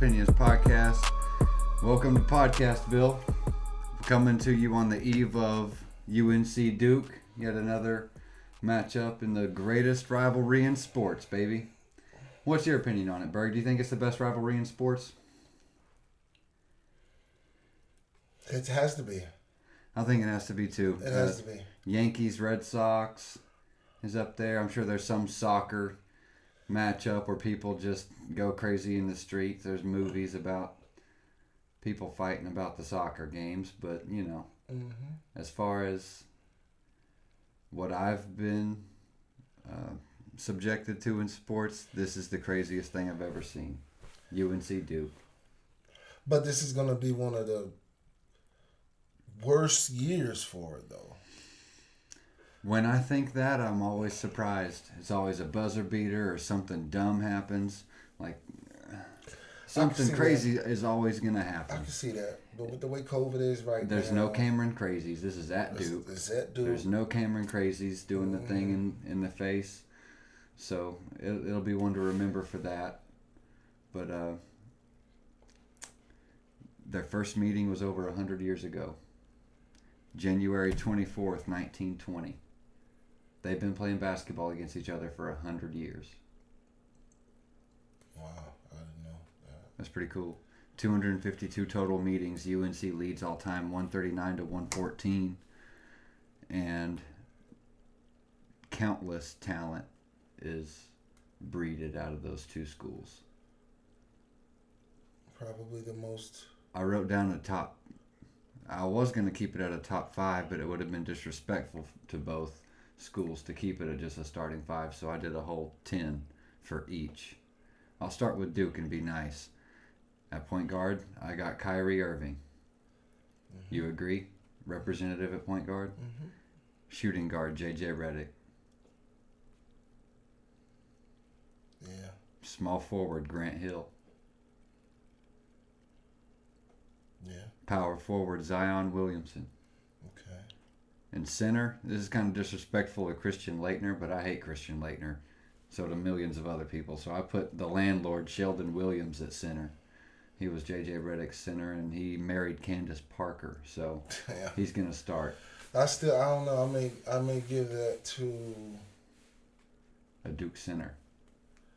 Opinions podcast. Welcome to Podcastville. Coming to you on the eve of UNC Duke. Yet another matchup in the greatest rivalry in sports, baby. What's your opinion on it, Berg? Do you think it's the best rivalry in sports? It has to be. I think it has to be too. It has to be. Yankees, Red Sox is up there. I'm sure there's some soccer matchup where people just go crazy in the streets. There's movies about people fighting about the soccer games, but as far as what I've been subjected to in sports, this is the craziest thing I've ever seen. UNC Duke. But this is going to be one of the worst years for it, though. When I think that, I'm always surprised. It's always a buzzer beater or something dumb happens. Like, something crazy is always going to happen. I can see that. But with the way COVID is right There's now... no Cameron crazies. This is at Duke. It's at Duke. There's no Cameron crazies doing the thing in the face. So, it'll be one to remember for that. But, their first meeting was over 100 years ago. January 24th, 1920. They've been playing basketball against each other for 100 years. Wow, I didn't know that. That's pretty cool. 252 total meetings. UNC leads all time 139 to 114. And countless talent is breeded out of those two schools. Probably the most... I wrote down a top... I was going to keep it at a top 5, but it would have been disrespectful to both schools to keep it at just a starting 5, so I did a whole 10 for each. I'll start with Duke and be nice. At point guard, I got Kyrie Irving. Mm-hmm. You agree? Representative at point guard? Mm-hmm. Shooting guard, J.J. Redick. Yeah. Small forward, Grant Hill. Yeah. Power forward, Zion Williamson. Okay. And center, this is kind of disrespectful to Christian Laettner, but I hate Christian Laettner. So do millions of other people. So I put the landlord, Sheldon Williams, at center. He was J.J. Redick's center, and he married Candace Parker. So he's going to start. I don't know. I may give that to... a Duke center.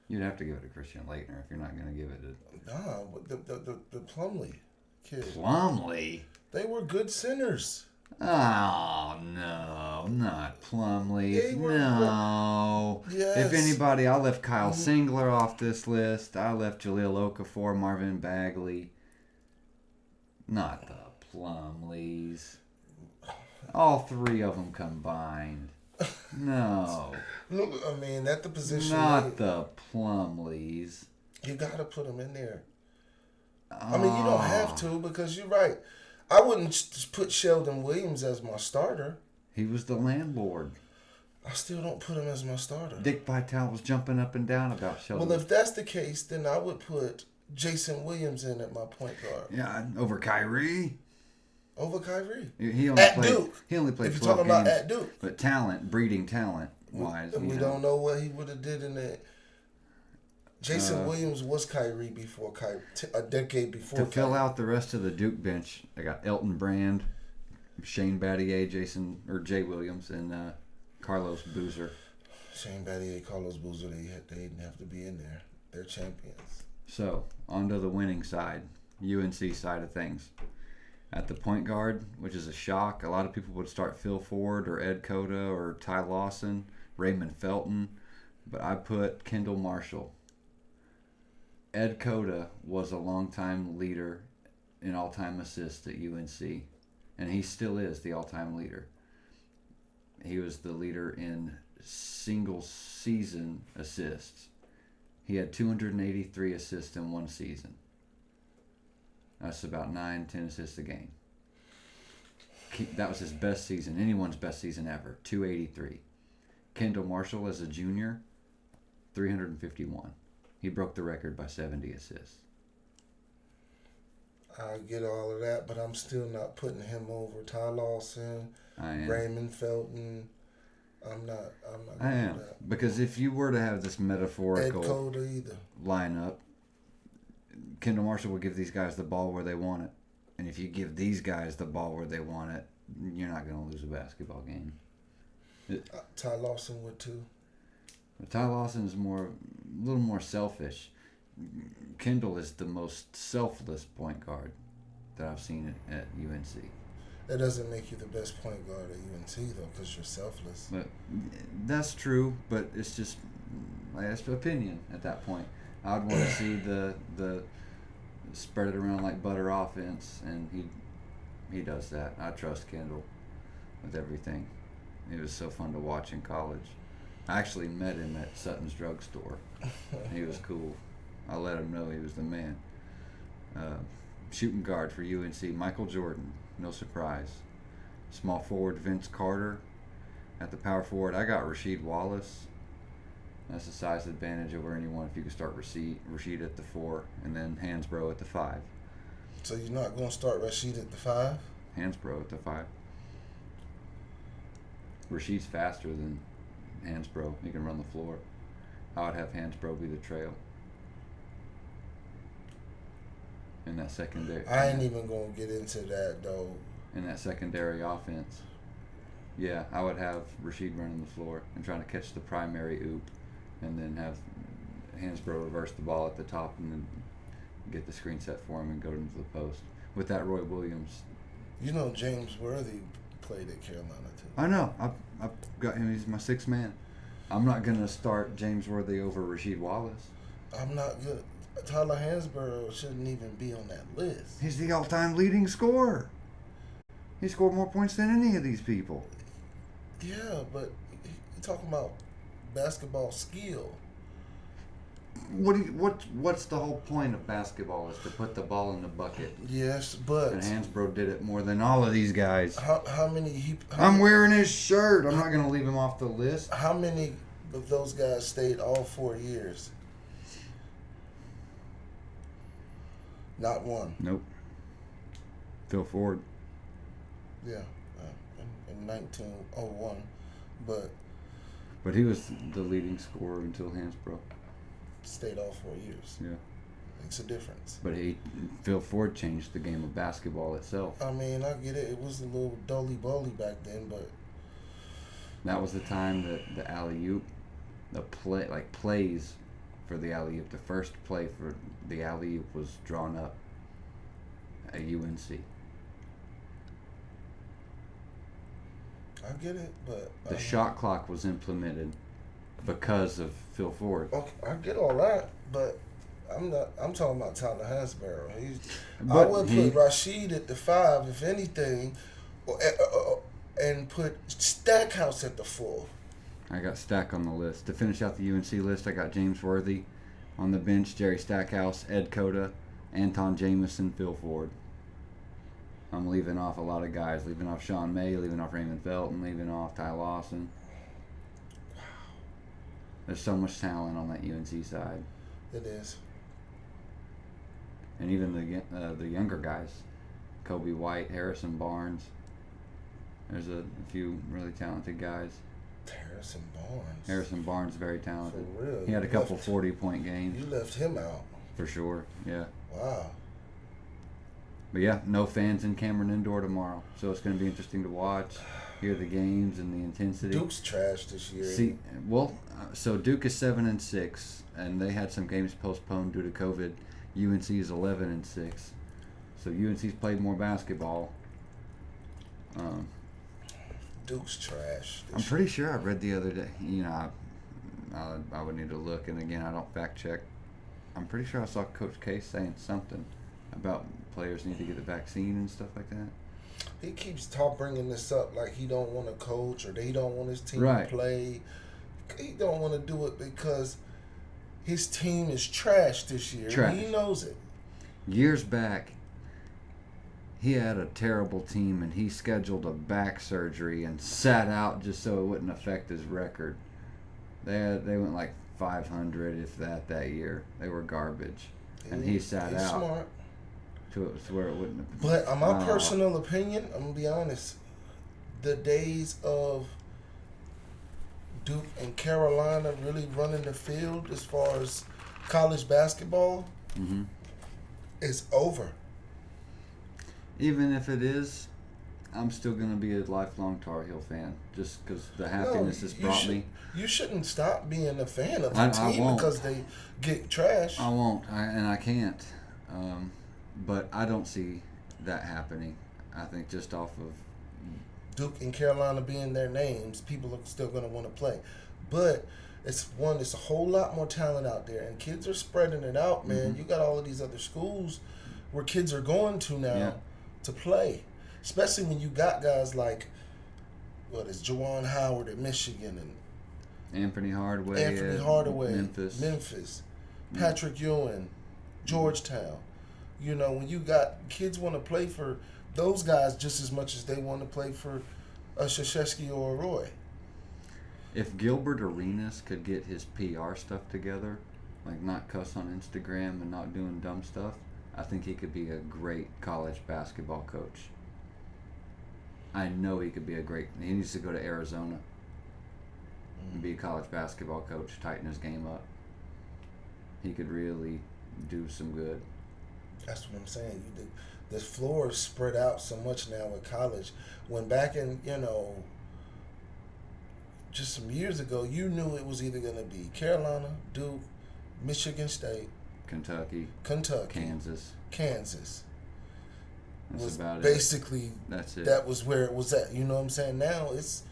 You'd have to give it to Christian Laettner if you're not going to give it to... Nah, but the Plumlee kids. Plumlee? They were good centers. Oh, no, not Plumlee. They were No. Yes. If anybody, I left Kyle Singler off this list. I left Jaleel Okafor, Marvin Bagley. Not the Plumlees. All three of them combined. No. Look, I mean, at the position... Not the Plumlees. You got to put them in there. Oh. I mean, you don't have to because you're right. I wouldn't just put Sheldon Williams as my starter. He was the landlord. I still don't put him as my starter. Dick Vitale was jumping up and down about Sheldon. Well, if that's the case, then I would put Jason Williams in at my point guard. Yeah, over Kyrie. Over Kyrie. He only at played, Duke. He only played if 12 you're talking games. about at Duke. But talent, breeding talent wise. We don't know what he would have did in that. Jason Williams was Kyrie before Kyrie, a decade before To fill out the rest of the Duke bench, I got Elton Brand, Shane Battier, Jay Williams, and Carlos Boozer. Shane Battier, Carlos Boozer, they didn't have to be in there. They're champions. So, on to the winning side, UNC side of things. At the point guard, which is a shock, a lot of people would start Phil Ford or Ed Cota or Ty Lawson, Raymond Felton, but I put Kendall Marshall. Ed Cota was a longtime leader in all-time assists at UNC, and he still is the all-time leader. He was the leader in single-season assists. He had 283 assists in one season. That's about 9-10 assists a game. That was his best season, anyone's best season ever, 283. Kendall Marshall as a junior, 351. He broke the record by 70 assists. I get all of that, but I'm still not putting him over Ty Lawson, Raymond Felton. I'm not. I am, because if you were to have this metaphorical Ed Cota either lineup, Kendall Marshall will give these guys the ball where they want it. And if you give these guys the ball where they want it, you're not going to lose a basketball game. Ty Lawson would too. But Ty Lawson is a little more selfish. Kendall is the most selfless point guard that I've seen at UNC. That doesn't make you the best point guard at UNC though, because you're selfless. But that's true. But it's just that's opinion at that point. I'd want to see the spread it around like butter offense, and he does that. I trust Kendall with everything. It was so fun to watch in college. I actually met him at Sutton's drugstore. He was cool. I let him know he was the man. Shooting guard for UNC, Michael Jordan. No surprise. Small forward, Vince Carter. At the power forward, I got Rasheed Wallace. That's a size advantage over anyone if you could start Rasheed at the 4 and then Hansbrough at the 5. So you're not going to start Rasheed at the 5? Hansbrough at the 5. Rasheed's faster than Hansbrough. He can run the floor. I would have Hansbrough be the trail. In that secondary. I ain't even going to get into that, though. In that secondary offense. Yeah, I would have Rasheed running the floor and trying to catch the primary oop, and then have Hansbrough reverse the ball at the top and then get the screen set for him and go into the post. With that, Roy Williams. You know James Worthy played at Carolina, too. I know. I've got him. He's my 6th man. I'm not going to start James Worthy over Rasheed Wallace. I'm not good. Tyler Hansbrough shouldn't even be on that list. He's the all-time leading scorer. He scored more points than any of these people. Yeah, but you're talking about basketball skill. What's the whole point of basketball is to put the ball in the bucket. Yes, but and Hansbrough did it more than all of these guys. How many? I'm wearing his shirt. I'm not going to leave him off the list. How many of those guys stayed all 4 years? Not one. Nope. Phil Ford. Yeah, in 1901, but he was the leading scorer until Hansbrough. Stayed all 4 years. Yeah. Makes a difference. But Phil Ford changed the game of basketball itself. I mean, I get it. It was a little dully-bully back then, but that was the time that the alley-oop, plays for the alley-oop, the first play for the alley-oop was drawn up at UNC. I get it, but the shot clock was implemented because of Phil Ford. Okay, I get all that, but I'm talking about Tyler Hansbrough. I would put Rasheed at the 5, if anything, and put Stackhouse at the 4. I got Stack on the list. To finish out the UNC list, I got James Worthy on the bench, Jerry Stackhouse, Ed Cota, Anton Jamison, Phil Ford. I'm leaving off a lot of guys. Leaving off Sean May, leaving off Raymond Felton, leaving off Ty Lawson. Wow. There's so much talent on that UNC side. It is. And even the younger guys. Kobe White, Harrison Barnes. There's a few really talented guys. Harrison Barnes, very talented. For real? He had a couple 40-point games. You left him out. For sure, yeah. Wow. But yeah, no fans in Cameron Indoor tomorrow, so it's going to be interesting to watch, hear the games and the intensity. Duke's trash this year. So Duke is 7-6, and they had some games postponed due to COVID. UNC is 11-6, so UNC's played more basketball. Duke's trash. I'm pretty sure I read the other day. I would need to look, and again, I don't fact check. I'm pretty sure I saw Coach K saying something about players need to get the vaccine and stuff like that. He keeps bringing this up like he don't want to coach or they don't want his team to play. He don't want to do it because his team is trash this year. And he knows it. Years back, he had a terrible team and he scheduled a back surgery and sat out just so it wouldn't affect his record. They went like 500 if that year. They were garbage. And he sat out. Smart. To where it wouldn't have. But my personal opinion, I'm going to be honest, the days of Duke and Carolina really running the field as far as college basketball, It's over. Even if it is, I'm still going to be a lifelong Tar Heel fan just because the happiness it's brought me. You shouldn't stop being a fan of the team because they get trash. I won't, and I can't. But I don't see that happening. I think just off of Duke and Carolina being their names, people are still going to want to play. But it's a whole lot more talent out there, and kids are spreading it out, man. Mm-hmm. You got all of these other schools where kids are going to now to play, especially when you got guys like Juwan Howard at Michigan and Anthony Hardaway Memphis, Patrick Ewing, Georgetown. You know, when you got kids want to play for those guys just as much as they want to play for a Krzyzewski or a Roy. If Gilbert Arenas could get his PR stuff together, like not cuss on Instagram and not doing dumb stuff, I think he could be a great college basketball coach. I know he could be he needs to go to Arizona and be a college basketball coach, tighten his game up. He could really do some good. That's what I'm saying. The floor is spread out so much now at college. When back in, just some years ago, you knew it was either going to be Carolina, Duke, Michigan State, Kentucky, Kansas. That's was about basically, that's it. That was where it was at. You know what I'm saying? Now it's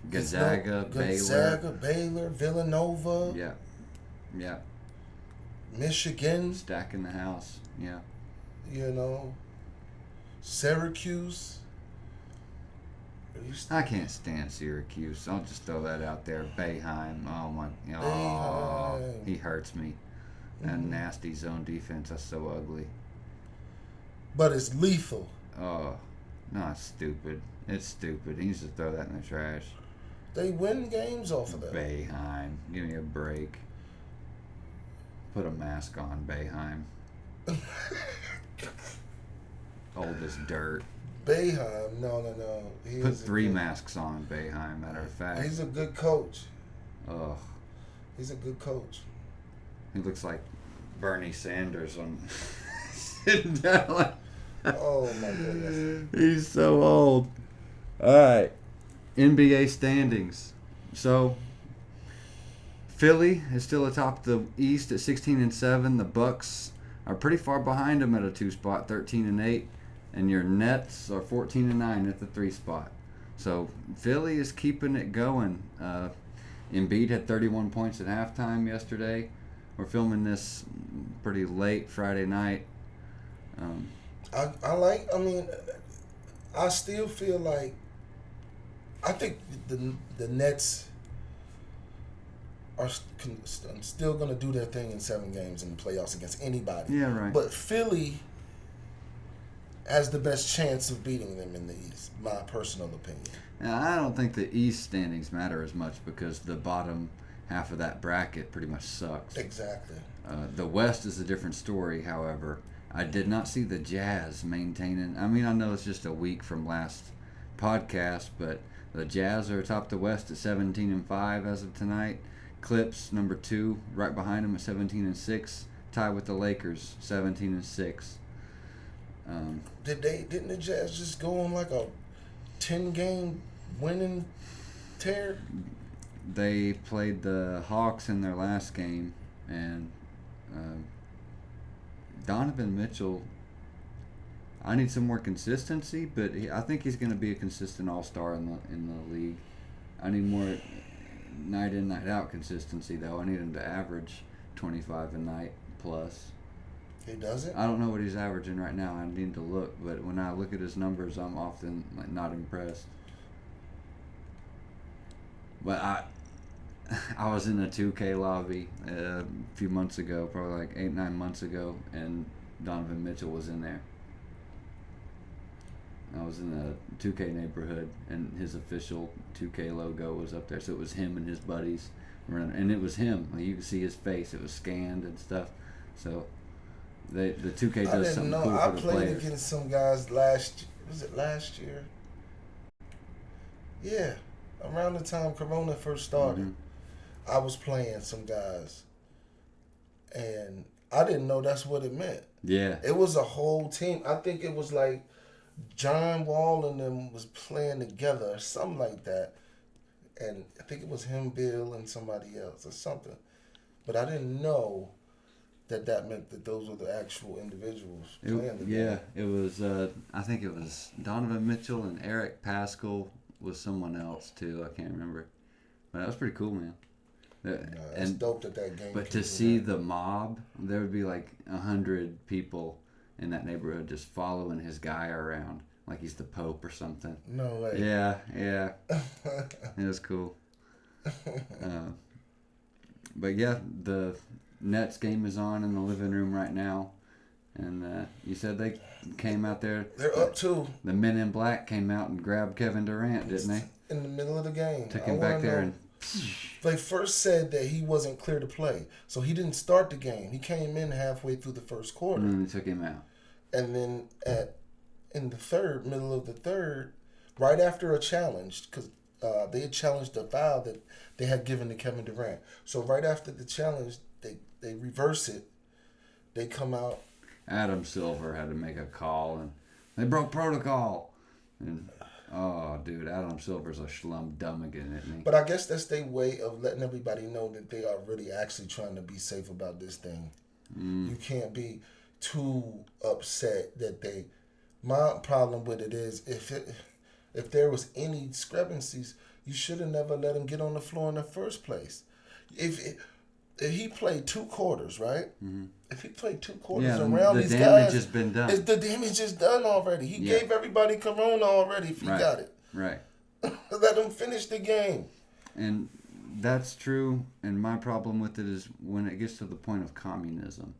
Gonzaga, Baylor, Villanova. Yeah. Michigan. Stacking the house. Yeah. Syracuse. I can't stand Syracuse. I'll just throw that out there. Boeheim. Oh my. He hurts me. That nasty zone defense. That's so ugly. But it's lethal. Oh, no, it's stupid. It's stupid. He needs to throw that in the trash. They win games off of that. Boeheim. Give me a break. Put a mask on, Boeheim. Old as dirt. Boeheim, no. Put 3 masks on, Boeheim, matter of fact. He's a good coach. Ugh. He's a good coach. He looks like Bernie Sanders on sitting down like... Oh, my goodness. He's so old. All right. NBA standings. So, Philly is still atop the East at 16-7. The Bucks are pretty far behind them at a 2 spot, 13-8. And your Nets are 14-9 at the 3 spot. So Philly is keeping it going. Embiid had 31 points at halftime yesterday. We're filming this pretty late Friday night. I still feel like I think the Nets are still going to do their thing in 7 games in the playoffs against anybody. Yeah, right. But Philly has the best chance of beating them in the East, my personal opinion. Now, I don't think the East standings matter as much because the bottom half of that bracket pretty much sucks. Exactly. The West is a different story, however. I did not see the Jazz maintaining. I mean, I know it's just a week from last podcast, but the Jazz are atop the West at 17-5 as of tonight. Clips, number 2, right behind them at 17-6. Tied with the Lakers, 17-6. Didn't the Jazz just go on like a 10-game winning tear? They played the Hawks in their last game, and Donovan Mitchell, I need some more consistency, but I think he's going to be a consistent all-star in the league. I need more night in, night out consistency, though. I need him to average 25 a night plus. He doesn't? I don't know what he's averaging right now. I need to look, but when I look at his numbers, I'm often not impressed. But I was in a 2K lobby a few months ago, probably like 8-9 months ago, and Donovan Mitchell was in there. I was in a 2K neighborhood, and his official 2K logo was up there. So it was him and his buddies running, and it was him. You could see his face. It was scanned and stuff. So the 2K does something cool for the players. I played against some guys last year? Yeah, around the time Corona first started. Mm-hmm. I was playing some guys, and I didn't know that's what it meant. Yeah. It was a whole team. I think it was like John Wall and them was playing together or something like that. And I think it was him, Bill, and somebody else or something. But I didn't know that meant that those were the actual individuals playing together. Yeah, it was, I think it was Donovan Mitchell and Eric Pascal was someone else too. I can't remember. But that was pretty cool, man. It's dope that game. But to see the mob, there would be like 100 people in that neighborhood just following his guy around like he's the Pope or something. No way. Yeah. It was cool. But yeah, the Nets game is on in the living room right now. And you said they came out there. They're up 2. The Men in Black came out and grabbed Kevin Durant, didn't they? In the middle of the game. Took him back there and... They first said that he wasn't clear to play. So he didn't start the game. He came in halfway through the first quarter. And then they took him out. And then in the middle of the third, right after a challenge, because they had challenged a foul that they had given to Kevin Durant. So right after the challenge, they reverse it. They come out. Adam Silver had to make a call, and they broke protocol. And oh, dude, Adam Silver's a schlumdummigan, isn't he? But I guess that's their way of letting everybody know that they are really actually trying to be safe about this thing. You can't be too upset that they... My problem with it is if there was any discrepancies, you should have never let him get on the floor in the first place. If he played 2 quarters, right? Mm-hmm. If he played 2 quarters around these guys, the damage has been done. The damage is done already. He gave everybody corona already if he got it. Right. Let him finish the game. And that's true. And my problem with it is when it gets to the point of communism.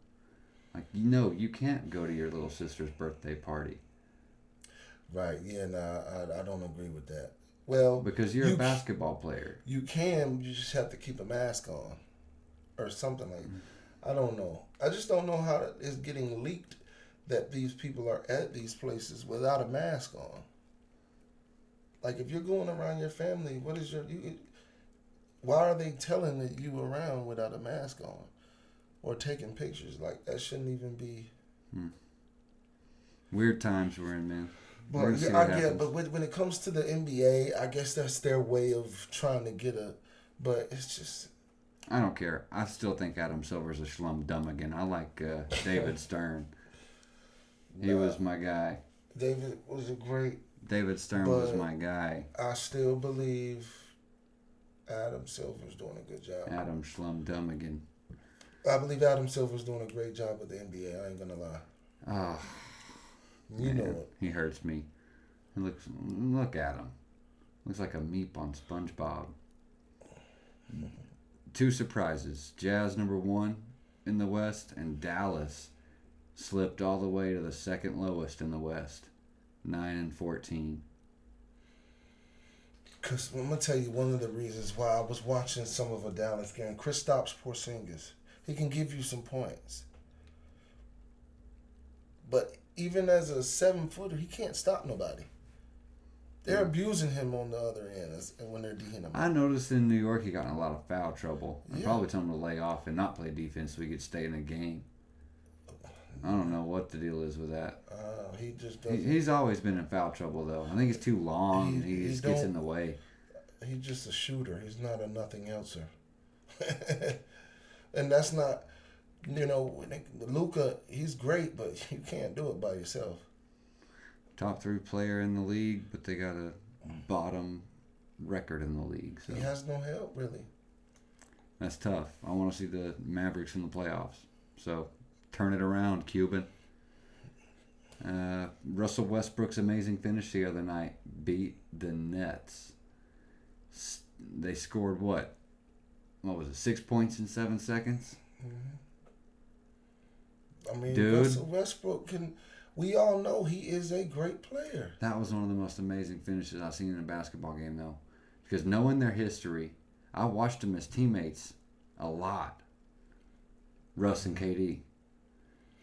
Like, you can't go to your little sister's birthday party. Right. Yeah, I don't agree with that. Well, because you're a basketball player. You can. You just have to keep a mask on. Or something like that. I don't know. I just don't know how it's getting leaked that these people are at these places without a mask on. Like, if you're going around your family, why are they telling that you around without a mask on? Or taking pictures? Like, that shouldn't even be... Weird times we're in, man. But but when it comes to the NBA, I guess that's their way of trying to get but it's just... I don't care. I still think Adam Silver's a schlumdummigan. I like David Stern. He was my guy. David Stern was my guy. I still believe Adam Silver's doing a good job. Adam Schlumdummigan. I believe Adam Silver's doing a great job with the NBA. I ain't gonna lie. Oh, you know it. He hurts me. Look at him. Looks like a meep on SpongeBob. 2 surprises. Jazz number 1 in the West, and Dallas slipped all the way to the second lowest in the West, 9-14. Because I'm going to tell you one of the reasons why I was watching some of a Dallas game. Kristaps Porzingis. He can give you some points. But even as a 7-footer, he can't stop nobody. They're abusing him on the other end when they're D'ing him. I noticed in New York he got in a lot of foul trouble. I probably told him to lay off and not play defense so he could stay in the game. I don't know what the deal is with that. He just doesn't. He's always been in foul trouble, though. I think it's too long. He just gets in the way. He's just a shooter. He's not a nothing elser. And that's not, Luka, he's great, but you can't do it by yourself. Top 3 player in the league, but they got a bottom record in the league. So he has no help, really. That's tough. I want to see the Mavericks in the playoffs. So turn it around, Cuban. Russell Westbrook's amazing finish the other night beat the Nets. They scored what? What was it? 6 points in 7 seconds? I mean, dude, Russell Westbrook can... We all know he is a great player. That was one of the most amazing finishes I've seen in a basketball game, though. Because knowing their history, I watched them as teammates a lot. Russ and KD.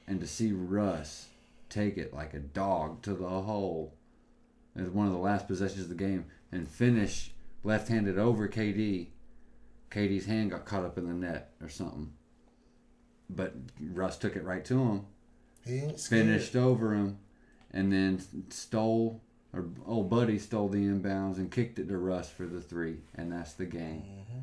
And to see Russ take it like a dog to the hole as one of the last possessions of the game and finish left-handed over KD. KD's hand got caught up in the net or something. but Russ took it right to him. He ain't finished over him, and then old buddy stole the inbounds and kicked it to Russ for the 3, and that's the game. Mm-hmm.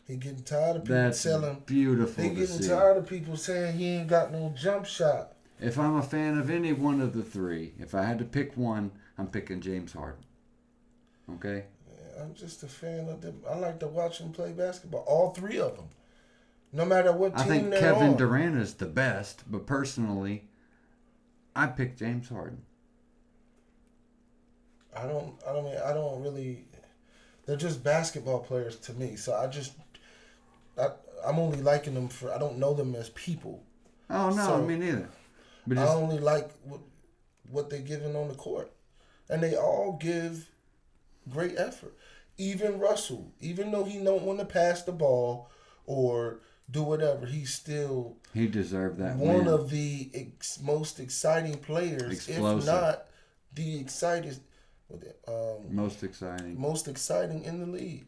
He getting tired of people that's selling. Beautiful. He getting tired of people saying he ain't got no jump shot. If I'm a fan of any one of the 3, if I had to pick one, I'm picking James Harden. Okay? Yeah, I'm just a fan of them. I like to watch him play basketball. All 3 of them. No matter what team they're on. I think Kevin Durant is the best, but personally, I pick James Harden. I don't really. They're just basketball players to me. So I'm only liking them for. I don't know them as people. Oh no, so me neither. But I only like what they're giving on the court, and they all give great effort. Even Russell, even though he don't want to pass the ball or do whatever, he deserved that one win. of the most exciting players, Explosive. if not the most exciting in the league.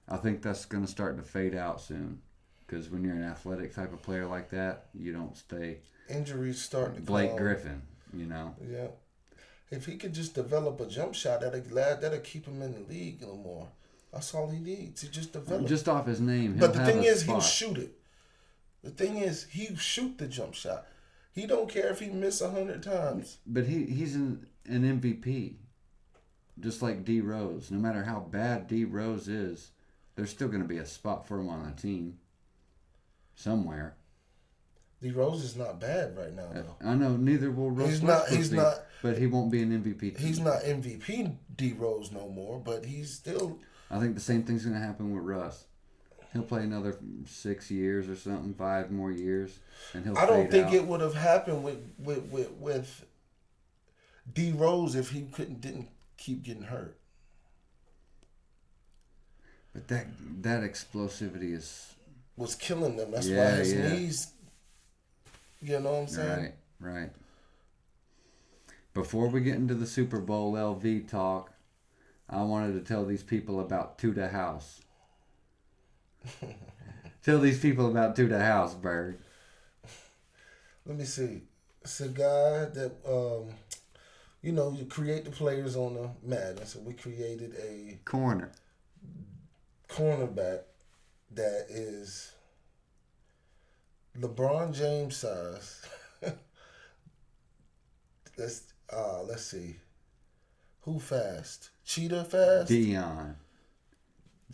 I think that's going to start to fade out soon, because when you're an athletic type of player like that, you don't stay. Injuries starting to Blake Griffin, you know. Yeah, if he could just develop a jump shot, that'll keep him in the league a little more. That's all he needs. He just develop. Just off his name. But the thing is, he'll shoot it. The thing is, he'll shoot the jump shot. He don't care if he miss 100 times. But he's an MVP, just like D Rose. No matter how bad D Rose is, there's still going to be a spot for him on the team somewhere. D Rose is not bad right now, though. I know. Neither will Russ. He's not. But he won't be an MVP. He's not MVP D Rose no more. But he's still. I think the same thing's going to happen with Russ. He'll play another 6 years or something, 5 more years, and he'll. I don't think out. it would have happened with D Rose if he didn't keep getting hurt. But that explosivity was killing them. That's why his knees. You know what I'm saying? Right. Before we get into the Super Bowl LV talk, I wanted to tell these people about To The House. Tell these people about To The House, Berg. Let me see. It's a guy that, you create the players on the Madden. So we created a cornerback that is LeBron James size. Let's see. Who fast? Cheetah fast? Dion.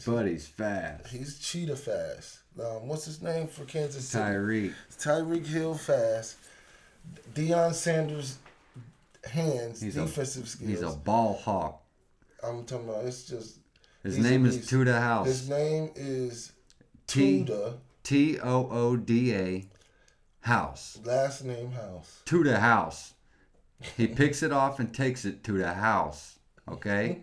Buddy's fast. He's cheetah fast. What's his name for Kansas City? Tyreek Hill fast. Deion Sanders hands, defensive skills. He's a ball hawk. I'm talking about his name is To The House. His name is Tuda. Tooda House. Last name House. To The House. He picks it off and takes it to the house. Okay?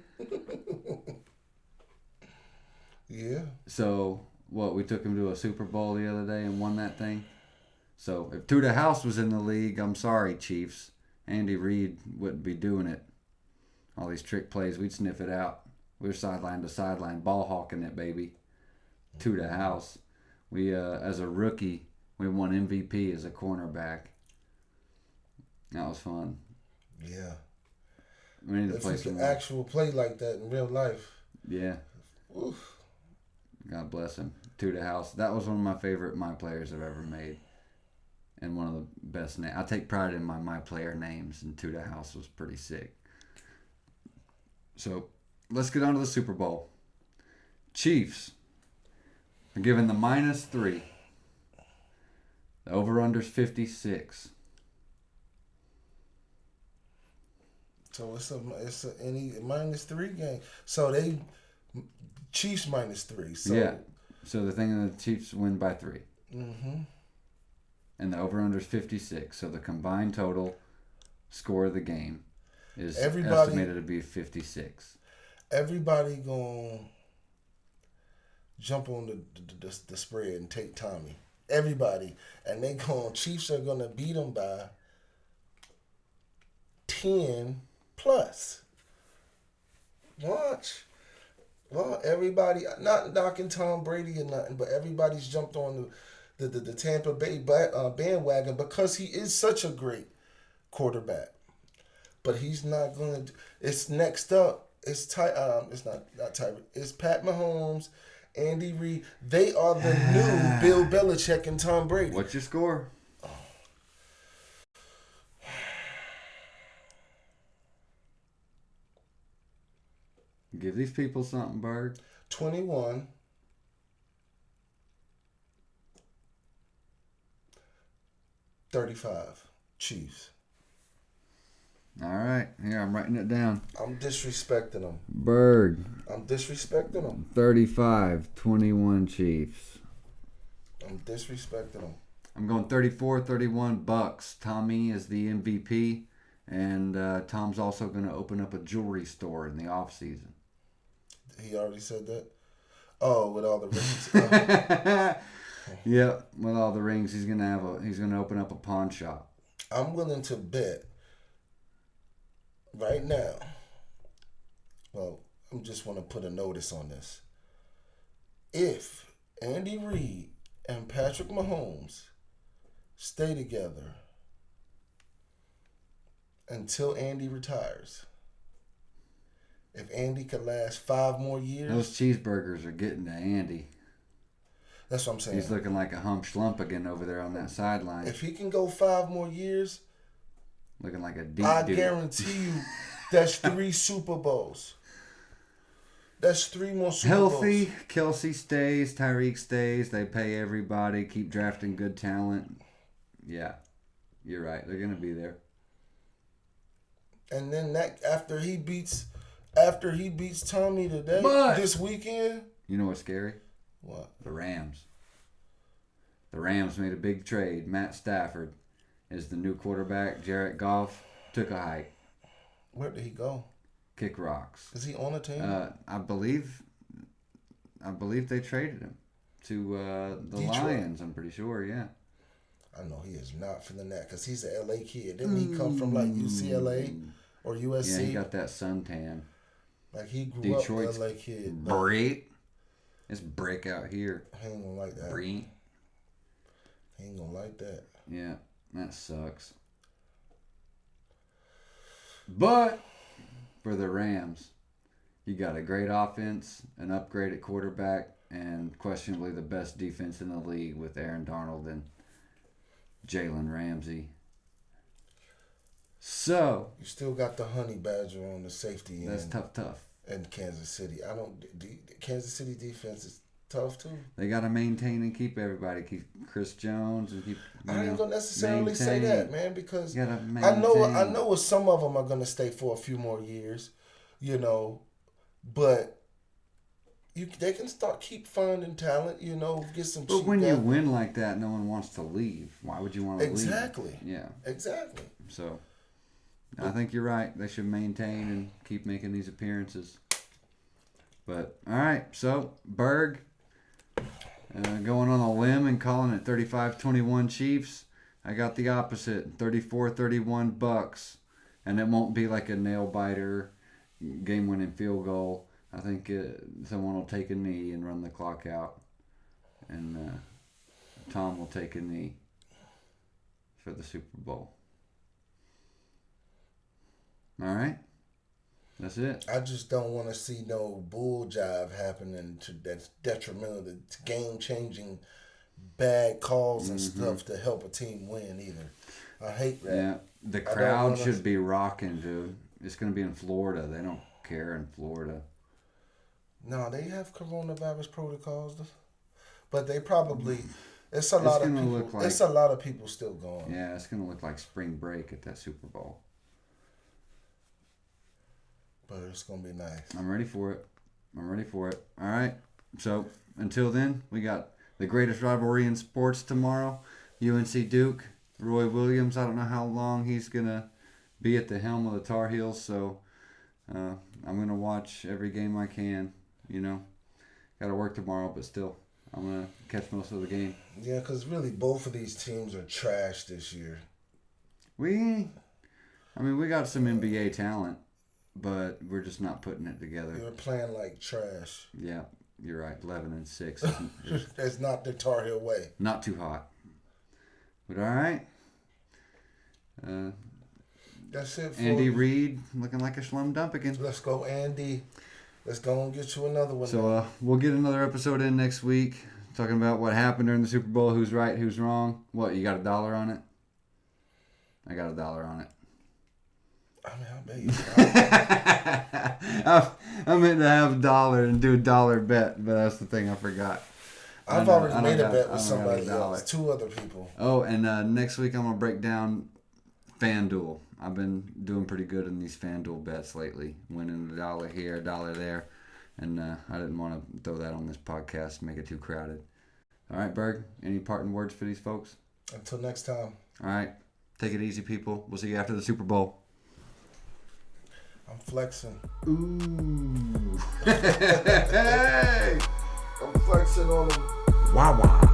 Yeah. So, we took him to a Super Bowl the other day and won that thing? So, if To The House was in the league, I'm sorry, Chiefs. Andy Reid wouldn't be doing it. All these trick plays, we'd sniff it out. We're sideline to sideline, ball hawking it, baby. To The House. We, as a rookie, we won MVP as a cornerback. That was fun. Yeah. We need to if play you some can actual play like that in real life. Yeah. Oof. God bless him. To The House. That was one of my favorite My Players I've ever made. And one of the best names. I take pride in my player names, and To The House was pretty sick. So, let's get on to the Super Bowl. Chiefs are given the -3. The over-under's 56. So it's any -3 game. So they Chiefs -3. So yeah. So the thing is, the Chiefs win by 3. Mm-hmm. And the over/under is 56. So the combined total score of the game is estimated to be 56. Everybody gonna jump on the spread and take Tommy. Everybody, and Chiefs are gonna beat them by 10 plus. Watch. Well, everybody, not knocking Tom Brady or nothing, but everybody's jumped on the Tampa Bay bandwagon because he is such a great quarterback. But he's not going to. It's next up. It's not Tyreek. It's Pat Mahomes, Andy Reid. They are the new Bill Belichick and Tom Brady. What's your score? Give these people something, Berg. 21. 35. Chiefs. All right. Here, I'm writing it down. I'm disrespecting them. Berg. I'm disrespecting them. 35-21 Chiefs. I'm disrespecting them. I'm going 34-31 Bucks. Tommy is the MVP, and Tom's also going to open up a jewelry store in the off season. He already said that. Oh, with all the rings. Yep, with all the rings, he's gonna open up a pawn shop. I'm willing to bet right now. Well, I just want to put a notice on this. If Andy Reid and Patrick Mahomes stay together until Andy retires, if Andy could last 5 more years, those cheeseburgers are getting to Andy. That's what I'm saying. He's looking like a hump schlump again over there on that sideline. If he can go 5 more years, looking like a deep I dude. guarantee you that's 3 Super Bowls. That's 3 more Super Healthy. Bowls. Kelsey stays. Tyreek stays. They pay everybody. Keep drafting good talent. Yeah, you're right. They're gonna be there. And then after he beats Tommy today, this weekend. You know what's scary? What? The Rams. The Rams made a big trade. Matt Stafford is the new quarterback. Jared Goff took a hike. Where did he go? Kick rocks. Is he on the team? I believe they traded him to the Detroit. Lions. I'm pretty sure. Yeah. I know he is not feeling that because he's an LA kid. Didn't he come from like UCLA or USC? Yeah, he got that suntan. Like he grew Detroit's up LA kid. Brick. It's brick out here. He ain't gonna like that. Brick. He ain't gonna like that. Yeah, that sucks. But for the Rams, you got a great offense, an upgraded quarterback, and questionably the best defense in the league with Aaron Donald and Jalen Ramsey. So you still got the honey badger on the safety end. That's tough. And Kansas City, Kansas City defense is tough too. They got to maintain and keep everybody. Keep Chris Jones and keep. I ain't gonna necessarily say that, man, because I know some of them are gonna stay for a few more years, but they can keep finding talent, get some. But when you win like that, no one wants to leave. Why would you want to leave? Exactly. Yeah. Exactly. So, I think you're right. They should maintain and keep making these appearances. But all right, so Berg. Going on a limb and calling it 35-21 Chiefs. I got the opposite, 34-31 Bucks. And it won't be like a nail-biter, game-winning field goal. I think someone will take a knee and run the clock out. And Tom will take a knee for the Super Bowl. All right? That's it. I just don't want to see no bull jive happening that's detrimental to game-changing bad calls and stuff to help a team win either. I hate that. Yeah, the crowd should be rocking, dude. It's going to be in Florida. They don't care in Florida. No, they have coronavirus protocols, but they probably it's a lot of people. It's a lot of people still going. Yeah, it's going to look like spring break at that Super Bowl. But it's going to be nice. I'm ready for it. All right. So, until then, we got the greatest rivalry in sports tomorrow. UNC Duke. Roy Williams, I don't know how long he's going to be at the helm of the Tar Heels. So, I'm going to watch every game I can. Got to work tomorrow, but still, I'm going to catch most of the game. Yeah, because really both of these teams are trash this year. We got some NBA talent. But we're just not putting it together. You're playing like trash. Yeah. You're right. 11-6. That's not the Tar Heel way. Not too hot. But all right. That's it for Andy Reid looking like a slum dump again. Let's go, Andy. Let's go and get you another one. So we'll get another episode in next week talking about what happened during the Super Bowl, who's right, who's wrong. What, you got $1 on it? I got $1 on it. I mean, I bet I meant to have $1 and do a $1 bet, but that's the thing I forgot. I've already made a bet with somebody else, 2 other people. Oh, and next week I'm going to break down FanDuel. I've been doing pretty good in these FanDuel bets lately, winning $1 here, $1 there, and I didn't want to throw that on this podcast, make it too crowded. All right, Berg, any parting words for these folks? Until next time. All right, take it easy, people. We'll see you after the Super Bowl. I'm flexing. Ooh. Hey! I'm flexing on them. Wow, wow.